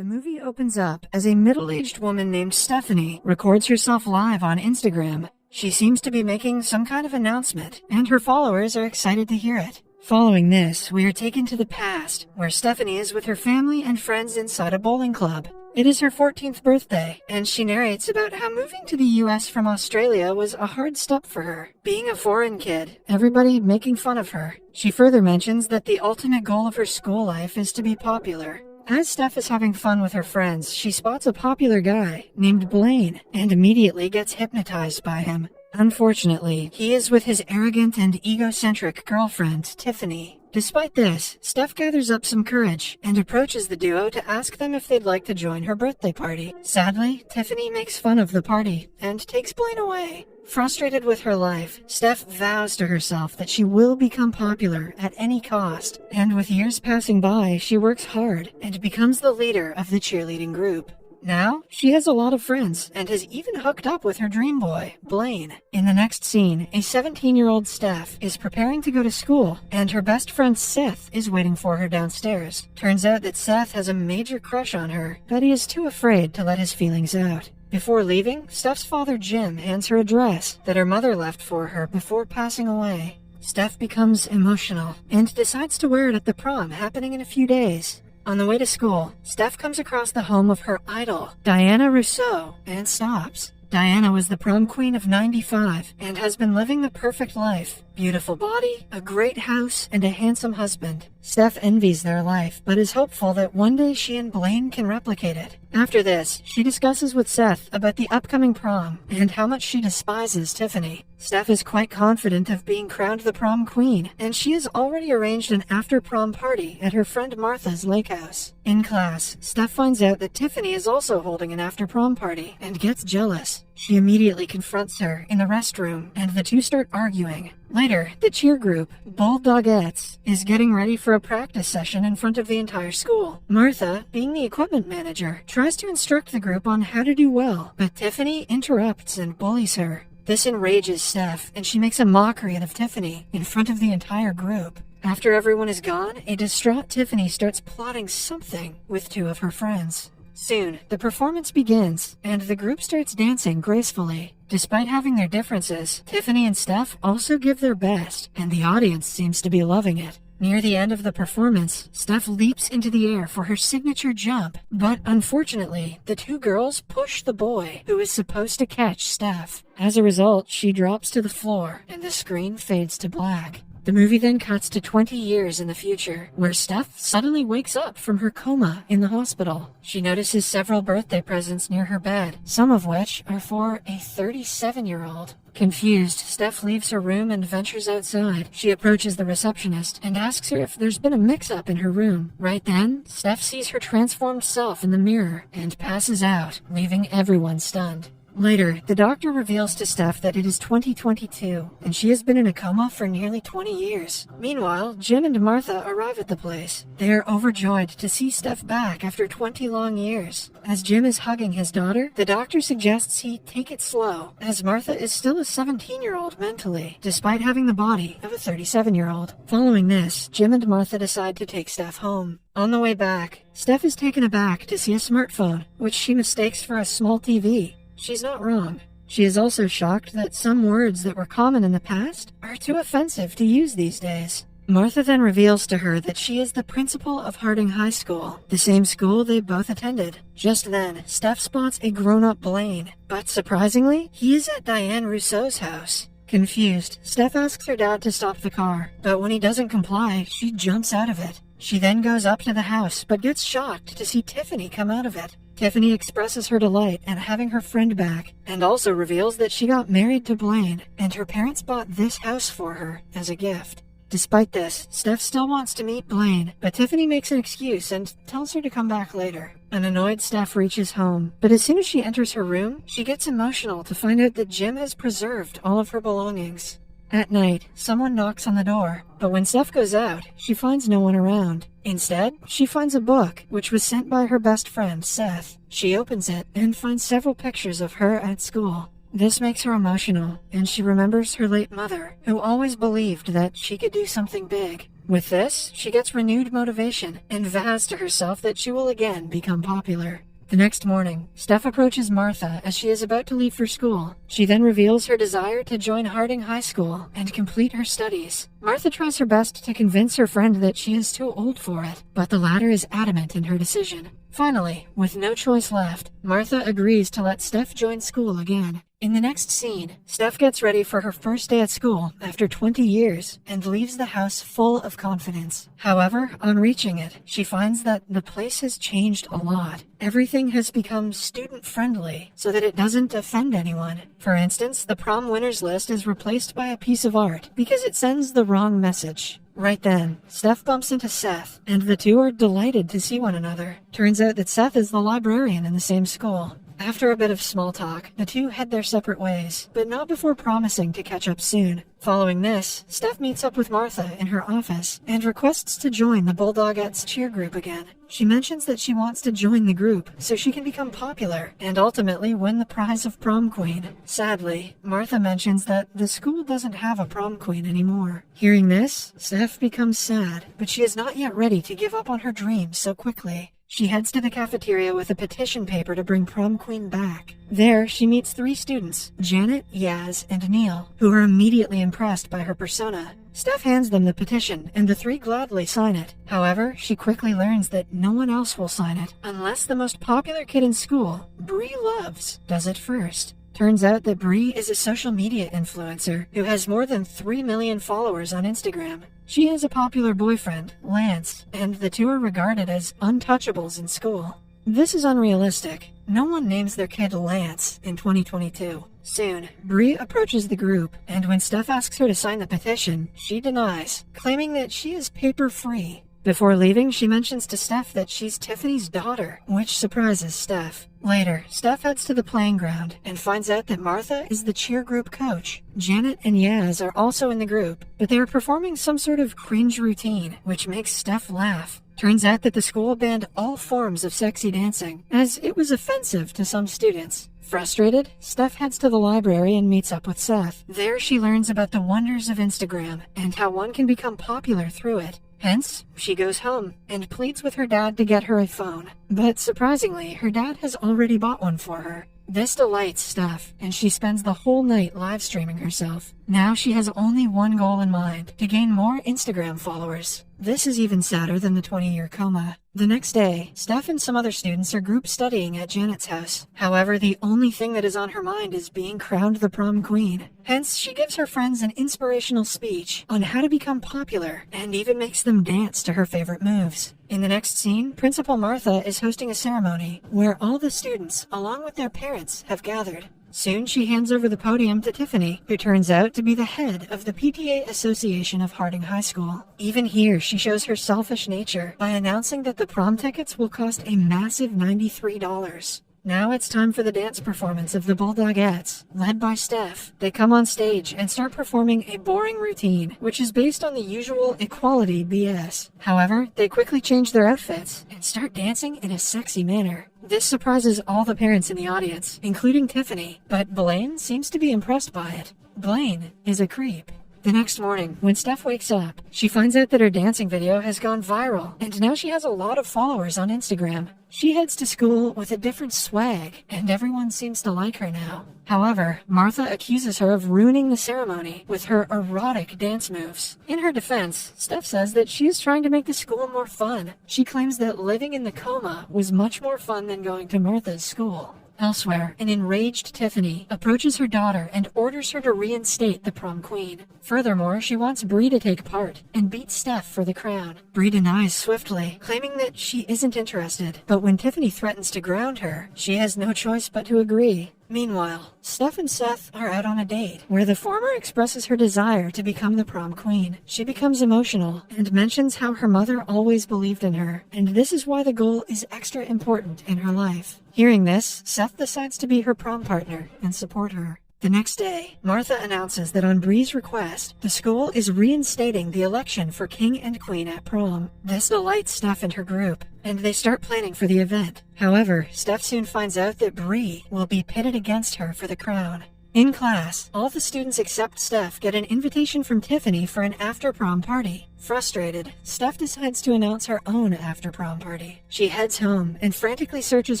The movie opens up as a middle-aged woman named Stephanie records herself live on Instagram. She seems to be making some kind of announcement, and her followers are excited to hear it. Following this, we are taken to the past, where Stephanie is with her family and friends inside a bowling club. It is her 14th birthday, and she narrates about how moving to the US from Australia was a hard step for her. Being a foreign kid, everybody making fun of her. She further mentions that the ultimate goal of her school life is to be popular. As Steph is having fun with her friends, she spots a popular guy named Blaine and immediately gets hypnotized by him. Unfortunately, he is with his arrogant and egocentric girlfriend, Tiffany. Despite this, Steph gathers up some courage and approaches the duo to ask them if they'd like to join her birthday party. Sadly, Tiffany makes fun of the party and takes Blaine away. Frustrated with her life, Steph vows to herself that she will become popular at any cost, and with years passing by, she works hard and becomes the leader of the cheerleading group. Now, she has a lot of friends and has even hooked up with her dream boy, Blaine. In the next scene, a 17-year-old Steph is preparing to go to school, and her best friend Seth is waiting for her downstairs. Turns out that Seth has a major crush on her, but he is too afraid to let his feelings out. Before leaving, Steph's father Jim hands her a dress that her mother left for her before passing away. Steph becomes emotional and decides to wear it at the prom happening in a few days. On the way to school, Steph comes across the home of her idol, Diana Rousseau, and stops. Diana was the prom queen of '95 and has been living the perfect life. Beautiful body, a great house, and a handsome husband. Steph envies their life, but is hopeful that one day she and Blaine can replicate it. After this, she discusses with Seth about the upcoming prom and how much she despises Tiffany. Steph is quite confident of being crowned the prom queen, and she has already arranged an after-prom party at her friend Martha's lake house. In class, Steph finds out that Tiffany is also holding an after-prom party and gets jealous. She immediately confronts her in the restroom, and the two start arguing. Later, the cheer group, aughts, is getting ready for a practice session in front of the entire school. Martha, being the equipment manager, tries to instruct the group on how to do well, but Tiffany interrupts and bullies her. This enrages Steph, and she makes a mockery of Tiffany in front of the entire group. After everyone is gone, a distraught Tiffany starts plotting something with two of her friends. Soon, the performance begins, and the group starts dancing gracefully. Despite having their differences, Tiffany and Steph also give their best, and the audience seems to be loving it. Near the end of the performance, Steph leaps into the air for her signature jump, but unfortunately, the two girls push the boy who is supposed to catch Steph. As a result, she drops to the floor, and the screen fades to black. The movie then cuts to 20 years in the future, where Steph suddenly wakes up from her coma in the hospital. She notices several birthday presents near her bed, some of which are for a 37-year-old. Confused, Steph leaves her room and ventures outside. She approaches the receptionist and asks her if there's been a mix-up in her room. Right then, Steph sees her transformed self in the mirror and passes out, leaving everyone stunned. Later, the doctor reveals to Steph that it is 2022, and she has been in a coma for nearly 20 years. Meanwhile, Jim and Martha arrive at the place. They are overjoyed to see Steph back after 20 long years. As Jim is hugging his daughter, the doctor suggests he take it slow, as Martha is still a 17-year-old mentally, despite having the body of a 37-year-old. Following this, Jim and Martha decide to take Steph home. On the way back, Steph is taken aback to see a smartphone, which she mistakes for a small TV. She's not wrong. She is also shocked that some words that were common in the past are too offensive to use these days. Martha then reveals to her that she is the principal of Harding High School, the same school they both attended. Just then, Steph spots a grown-up Blaine, but surprisingly, he is at Diane Rousseau's house. Confused, Steph asks her dad to stop the car, but when he doesn't comply, she jumps out of it. She then goes up to the house, but gets shocked to see Tiffany come out of it. Tiffany expresses her delight at having her friend back, and also reveals that she got married to Blaine, and her parents bought this house for her as a gift. Despite this, Steph still wants to meet Blaine, but Tiffany makes an excuse and tells her to come back later. An annoyed Steph reaches home, but as soon as she enters her room, she gets emotional to find out that Jim has preserved all of her belongings. At night, someone knocks on the door, but when Steph goes out, she finds no one around. Instead, she finds a book, which was sent by her best friend, Seth. She opens it and finds several pictures of her at school. This makes her emotional, and she remembers her late mother, who always believed that she could do something big. With this, she gets renewed motivation and vows to herself that she will again become popular. The next morning, Steph approaches Martha as she is about to leave for school. She then reveals her desire to join Harding High School and complete her studies. Martha tries her best to convince her friend that she is too old for it, but the latter is adamant in her decision. Finally, with no choice left, Martha agrees to let Steph join school again. In the next scene, Steph gets ready for her first day at school after 20 years and leaves the house full of confidence. However, on reaching it, she finds that the place has changed a lot. Everything has become student-friendly so that it doesn't offend anyone. For instance, the prom winners list is replaced by a piece of art because it sends the wrong message. Right then, Steph bumps into Seth, and the two are delighted to see one another. Turns out that Seth is the librarian in the same school. After a bit of small talk, the two head their separate ways, but not before promising to catch up soon. Following this, Steph meets up with Martha in her office and requests to join the Bulldogettes cheer group again. She mentions that she wants to join the group so she can become popular and ultimately win the prize of prom queen. Sadly, Martha mentions that the school doesn't have a prom queen anymore. Hearing this, Steph becomes sad, but she is not yet ready to give up on her dreams so quickly. She heads to the cafeteria with a petition paper to bring prom queen back. There, she meets 3 students, Janet, Yaz, and Neil, who are immediately impressed by her persona. Steph hands them the petition, and the 3 gladly sign it. However, she quickly learns that no one else will sign it, unless the most popular kid in school, Bree Loves, does it first. Turns out that Bree is a social media influencer who has more than 3 million followers on Instagram. She has a popular boyfriend, Lance, and the two are regarded as untouchables in school. This is unrealistic. No one names their kid Lance in 2022. Soon, Bree approaches the group, and when Steph asks her to sign the petition, she denies, claiming that she is paper-free. Before leaving, she mentions to Steph that she's Tiffany's daughter, which surprises Steph. Later, Steph heads to the playing ground and finds out that Martha is the cheer group coach. Janet and Yaz are also in the group, but they are performing some sort of cringe routine, which makes Steph laugh. Turns out that the school banned all forms of sexy dancing, as it was offensive to some students. Frustrated, Steph heads to the library and meets up with Seth. There she learns about the wonders of Instagram and how one can become popular through it. Hence, she goes home and pleads with her dad to get her a phone. But surprisingly, her dad has already bought one for her. This delights Steph, and she spends the whole night live streaming herself. Now she has only one goal in mind, to gain more Instagram followers. This is even sadder than the 20-year coma. The next day, Steph and some other students are group studying at Janet's house. However, the only thing that is on her mind is being crowned the prom queen. Hence, she gives her friends an inspirational speech on how to become popular and even makes them dance to her favorite moves. In the next scene, Principal Martha is hosting a ceremony where all the students, along with their parents, have gathered. Soon she hands over the podium to Tiffany, who turns out to be the head of the PTA Association of Harding High School. Even here, she shows her selfish nature by announcing that the prom tickets will cost a massive $93. Now it's time for the dance performance of the Bulldogettes, led by Steph. They come on stage and start performing a boring routine, which is based on the usual equality BS. However, they quickly change their outfits and start dancing in a sexy manner. This surprises all the parents in the audience, including Tiffany, but Blaine seems to be impressed by it. Blaine is a creep. The next morning, when Steph wakes up, she finds out that her dancing video has gone viral, and now she has a lot of followers on Instagram. She heads to school with a different swag, and everyone seems to like her now. However, Martha accuses her of ruining the ceremony with her erotic dance moves. In her defense, Steph says that she is trying to make the school more fun. She claims that living in the coma was much more fun than going to Martha's school. Elsewhere, an enraged Tiffany approaches her daughter and orders her to reinstate the prom queen. Furthermore, she wants Bree to take part and beat Steph for the crown. Bree denies swiftly, claiming that she isn't interested. But when Tiffany threatens to ground her, she has no choice but to agree. Meanwhile, Steph and Seth are out on a date, where the former expresses her desire to become the prom queen. She becomes emotional and mentions how her mother always believed in her, and this is why the goal is extra important in her life. Hearing this, Seth decides to be her prom partner and support her. The next day, Martha announces that on Bree's request, the school is reinstating the election for king and queen at prom. This delights Steph and her group, and they start planning for the event. However, Steph soon finds out that Bree will be pitted against her for the crown. In class, all the students except Steph get an invitation from Tiffany for an after-prom party. Frustrated, Steph decides to announce her own after-prom party. She heads home and frantically searches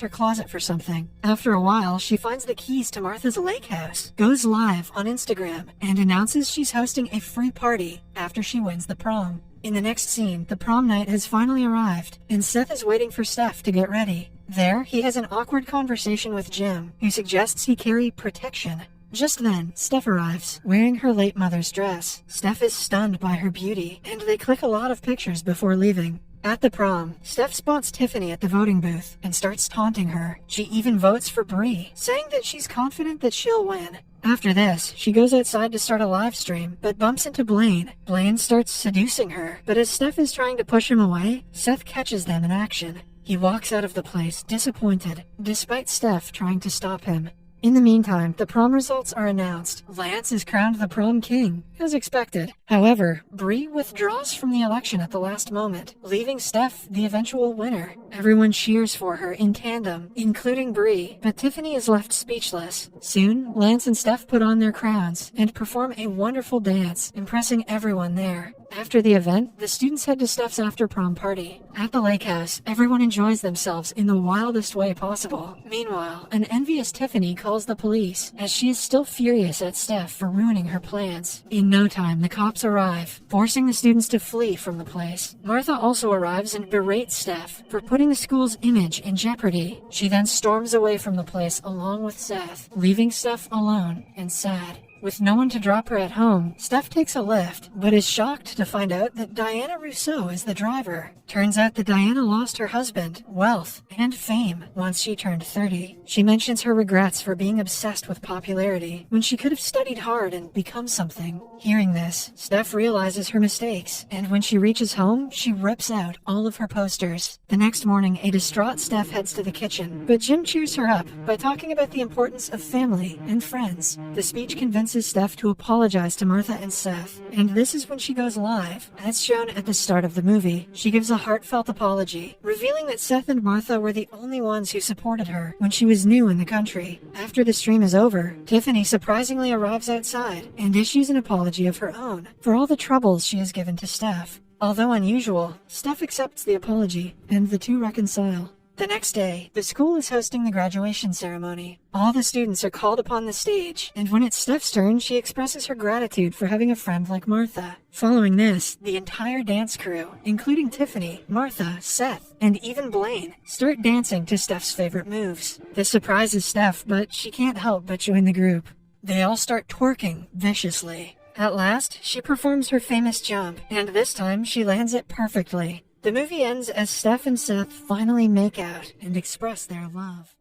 her closet for something. After a while, she finds the keys to Martha's lake house, goes live on Instagram, and announces she's hosting a free party after she wins the prom. In the next scene, the prom night has finally arrived, and Seth is waiting for Steph to get ready. There, he has an awkward conversation with Jim, who suggests he carry protection. Just then, Steph arrives, wearing her late mother's dress. Steph is stunned by her beauty, and they click a lot of pictures before leaving. At the prom, Steph spots Tiffany at the voting booth and starts taunting her. She even votes for Bree, saying that she's confident that she'll win. After this, she goes outside to start a live stream, but bumps into Blaine. Blaine starts seducing her, but as Steph is trying to push him away, Seth catches them in action. He walks out of the place disappointed, despite Steph trying to stop him. In the meantime, the prom results are announced. Lance is crowned the prom king, as expected. However, Bree withdraws from the election at the last moment, leaving Steph the eventual winner. Everyone cheers for her in tandem, including Bree, but Tiffany is left speechless. Soon, Lance and Steph put on their crowns and perform a wonderful dance, impressing everyone there. After the event, the students head to Steph's after-prom party. At the lake house, everyone enjoys themselves in the wildest way possible. Meanwhile, an envious Tiffany calls the police, as she is still furious at Steph for ruining her plans. In no time, the cops arrive, forcing the students to flee from the place. Martha also arrives and berates Steph for putting the school's image in jeopardy. She then storms away from the place along with Seth, leaving Steph alone and sad. With no one to drop her at home, Steph takes a lift, but is shocked to find out that Diana Rousseau is the driver. Turns out that Diana lost her husband, wealth, and fame once she turned 30. She mentions her regrets for being obsessed with popularity when she could have studied hard and become something. Hearing this, Steph realizes her mistakes, and when she reaches home, she rips out all of her posters. The next morning, a distraught Steph heads to the kitchen, but Jim cheers her up by talking about the importance of family and friends. The speech convinces Steph to apologize to Martha and Seth, and this is when she goes live, as shown at the start of the movie. She gives a heartfelt apology, revealing that Seth and Martha were the only ones who supported her when she was new in the country. After the stream is over, Tiffany surprisingly arrives outside and issues an apology of her own for all the troubles she has given to Steph. Although unusual, Steph accepts the apology, and the two reconcile. The next day, the school is hosting the graduation ceremony. All the students are called upon the stage, and when it's Steph's turn, she expresses her gratitude for having a friend like Martha. Following this, the entire dance crew, including Tiffany, Martha, Seth, and even Blaine, start dancing to Steph's favorite moves. This surprises Steph, but she can't help but join the group. They all start twerking viciously. At last, she performs her famous jump, and this time she lands it perfectly. The movie ends as Steph and Seth finally make out and express their love.